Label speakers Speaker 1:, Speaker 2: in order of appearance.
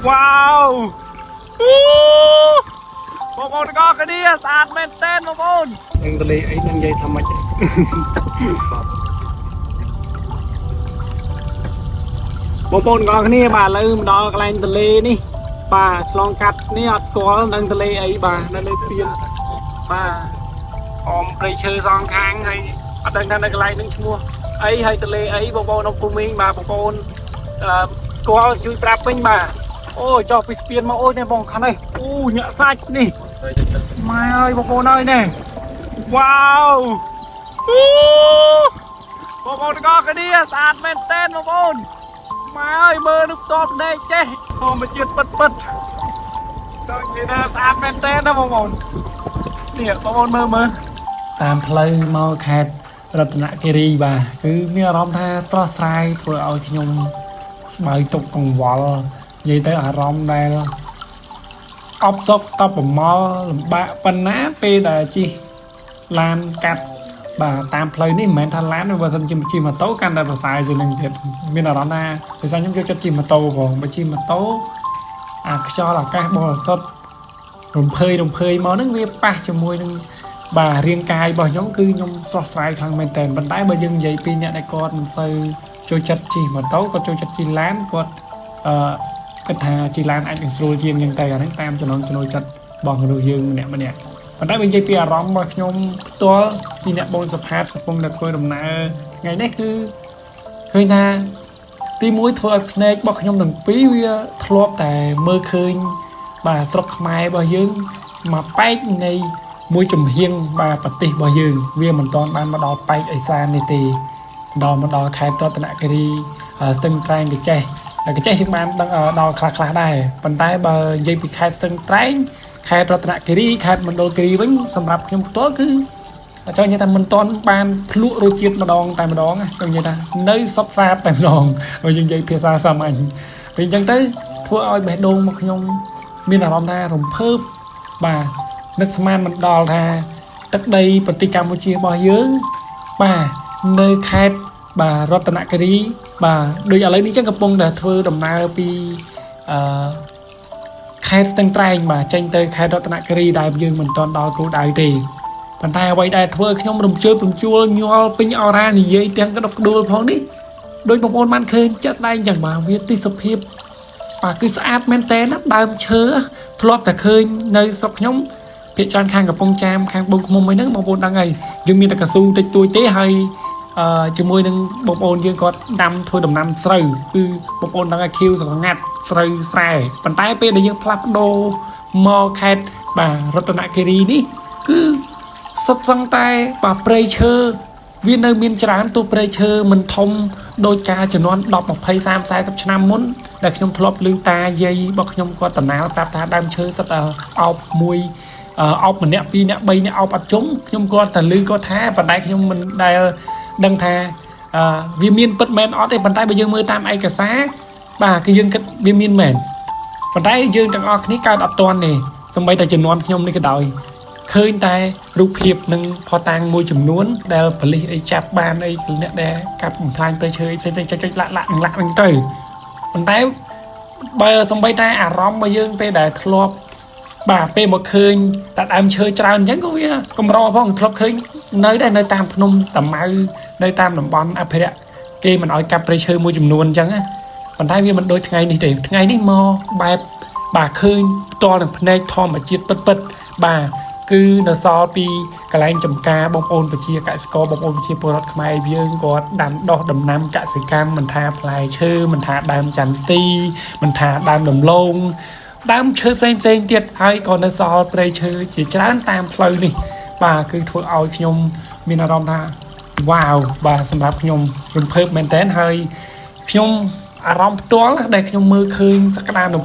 Speaker 1: wow បងប្អូនទាំងអស់គ្នាស្អាតមែនទែនបងប្អូននឹងទន្លេអីនឹងនិយាយថាម៉េចបងប្អូនទាំងអស់គ្នាបាទឥឡូវមកដល់កន្លែងទន្លេនេះបាទឆ្លងកាត់នេះអត់ស្គាល់នឹងទន្លេអីបាទនៅលើស្ពានបាទអមព្រៃឈើសងខាងហើយអត់ដឹងថានៅកន្លែងនឹងឈ្មោះអីហើយទន្លេអីបងប្អូននៅភូមិបាទបងប្អូនស្គាល់ជួយប្រាប់វិញបាទអូចុះពីស្ពានមកអូនេះបងខាងនេះអូញាក់សាច់នេះម៉ែអើយបងប្អូនអើយនេះវ៉ាវបងប្អូនទាំងអស់គ្នាស្អាតមែនទែនបងប្អូនម៉ែអើយមើលនឹងផ្ទាល់ភ្នែកចេះធម្មជាតិពិតៗដល់និយាយថាស្អាតមែនទែនណាបងប្អូននេះបងប្អូនមើលតាមផ្លូវមកខេត្តរតនគិរីបាទគឺមានអារម្មណ៍ថាស្រស់ស្រាយធ្វើឲ្យខ្ញុំស្បើយទុកកង្វល់និយាយទៅអារម្មណ៍ដែលអបសុកតបប្រមល់លំបាកប៉ុណ្ណាពេលដែលជិះឡានកាត់បាទតាមផ្លូវនេះមិនមែនថាឡានបើសិនជិះម៉ូតូកាន់តែប្រសើរជាងនឹងទៀតមានអារម្មណ៍ថាដោយសារខ្ញុំចូលចិត្តជិះម៉ូតូផងបើជិះម៉ូតូអាខ្យល់អាកាសបរិសុទ្ធរំភើយមកហ្នឹងវាប៉ះជាមួយនឹងបាទរាងកាយរបស់ខ្ញុំគឺខ្ញុំស្រស់ស្រាយខ្លាំងមែនតើប៉ុន្តែបើយើងនិយាយពីអ្នកដែលគាត់មិនសូវចូលចិត្តជិះម៉ូតូគាត់ចូលចិត្តជិះឡានគាត់គិតថាជិះឡានអាចនឹងស្រួលជាងហ្នឹងតែអាហ្នឹងតាមចំណង់ចំណូលចិត្តរបស់មនុស្សយើងម្នាក់ប៉ុន្តែបើនិយាយពីអារម្មណ៍របស់ខ្ញុំផ្ទាល់ពីអ្នកបងសុផាតកំពុងតែធ្វើដំណើរថ្ងៃនេះគឺឃើញថាទីមួយធ្វើឲ្យភ្នែករបស់ខ្ញុំទាំងពីរវាធ្លាប់តែមើលឃើញបាទស្រុកខ្មែររបស់យើងមកប៉ែកនៃមួយចំហៀងបាទប្រទេសរបស់យើងវាមិនទាន់បានមកដល់ប៉ែកឦសាននេះទេមកដល់ខេត្តរតនគិរីស្ទឹងត្រែងកញ្ចេះយើងបានដឹងដល់ខ្លះដែរប៉ុន្តែបើនិយាយពីខេត្តស្ទឹងត្រែងខេត្តរតនគិរីខេត្តមណ្ឌលគិរីវិញសម្រាប់ខ្ញុំផ្ទាល់គឺចង់និយាយថាមិនទាន់បានភ្លក់រសជាតិម្ដងចង់និយាយថានៅសុខសាន្តតែម្ដងបើយើងនិយាយភាសាសាមញ្ញពេលអញ្ចឹងទៅធ្វើឲ្យបេះដូងរបស់ខ្ញុំមានអារម្មណ៍ថារំភើបបាទនឹកស្មានមិនដល់ថាទឹកដីប្រទេសកម្ពុជារបស់យើងបាទនៅខេត្តបាទរតនគិរីបាទដូចឥឡូវនេះចឹងកំពុងតែធ្វើដំណើរពីខេត្តស្ទឹងត្រែងបាទចេញទៅខេត្តរតនគិរីដែលយើងមិនទាន់ដល់គោលដៅទេប៉ុន្តែអ្វីដែលធ្វើខ្ញុំរំជើបរំជួលញ័រពេញអរ៉ានិយាយទាំងក្តុកក្តួលផងនេះដោយបងប្អូនបានឃើញចាក់ស្ដែងចឹងបាទវាទេសភាពបាទគឺស្អាតមែនតើដើមឈើធ្លាប់តែឃើញនៅស្រុកខ្ញុំភាគច្រើនខាងកំពង់ចាមខាងបឹងឃ្មុំអីហ្នឹងបងប្អូនដឹងហើយយើងមានតែកស៊ូតិចតួចទេហើយជាមួយនឹងបងប្អូនយើងគាត់ដាំធ្វើដំណាំស្រូវគឺបងប្អូនដឹងហើយខៀវស្រងាត់ស្រូវស្រែប៉ុន្តែពេលដែលយើងផ្លាស់ប្ដូរមកខេត្តបាទរតនគិរីនេះគឺសុទ្ធសឹងតែបាទព្រៃឈើវានៅមានច្រើនទោះព្រៃឈើមិនធំដោយការចំនួន10 20 30 40ឆ្នាំមុនដែលខ្ញុំធ្លាប់ឮតាយាយរបស់ខ្ញុំគាត់តំណាលប្រាប់ថាដើមឈើសិតអោបមួយអោបម្នាក់2នាក់3នាក់អោបអត់ជុំខ្ញុំគាត់តែឮគាត់ថាប៉ុន្តែខ្ញុំមិនដែលដឹងថាវាមានពិតមែនអត់ទេប៉ុន្តែបើយើងមើលតាមឯកសារបាទគឺយើងគិតវាមានមែនប៉ុន្តែយើងទាំងអស់គ្នាកើតអត់ទាន់ទេសម្បីតែចំនួនខ្ញុំនេះក៏ដោយឃើញតែរូបភាពនិងផតាំងមួយចំនួនដែលប៉ូលីសអីចាប់បានអីអ្នកដែលកាប់បំផ្លាញព្រៃឈើផ្សេងៗចុចលាក់ហ្នឹងទៅប៉ុន្តែបើសម្បីតែអារម្មណ៍របស់យើងពេលដែលធ្លាប់បាទពេលមកឃើញតែដើមឈើច្រើនអញ្ចឹងក៏វាកម្រផងធ្លាប់ឃើញនៅដែរនៅតាមភ្នំតាម៉ៅនៅតាមតំបន់អភិរក្សគេមិនអោយកាប់ព្រៃឈើមួយចំនួនអញ្ចឹងណាប៉ុន្តែវាមិនដូចថ្ងៃនេះទេថ្ងៃនេះមកបែបបាទឃើញផ្ទាល់នឹងភ្នែកធម្មជាតិពិតបាទគឺនៅសល់ពីកន្លែងចំការបងប្អូនប្រជាកសិករបងប្អូនប្រជាពលរដ្ឋខ្មែរយើងគាត់ដាំដុះដំណាំកសិកម្មមិនថាផ្លែឈើមិនថាដើមចន្ទីមិនថាដើមដំឡូងដើមឈើផ្សេងទៀតហើយក៏នៅសល់ព្រៃឈើជាច្រើនតាមផ្លូវនេះបាទគឺធ្វើឲ្យខ្ញុំមានអារម្មណ៍ថាវ៉ាវបាទសម្រាប់ខ្ញុំរំភើបមែនតើហើយខ្ញុំអារម្មណ៍ផ្ទាល់ដែលខ្ញុំមើលឃើញសក្តានុ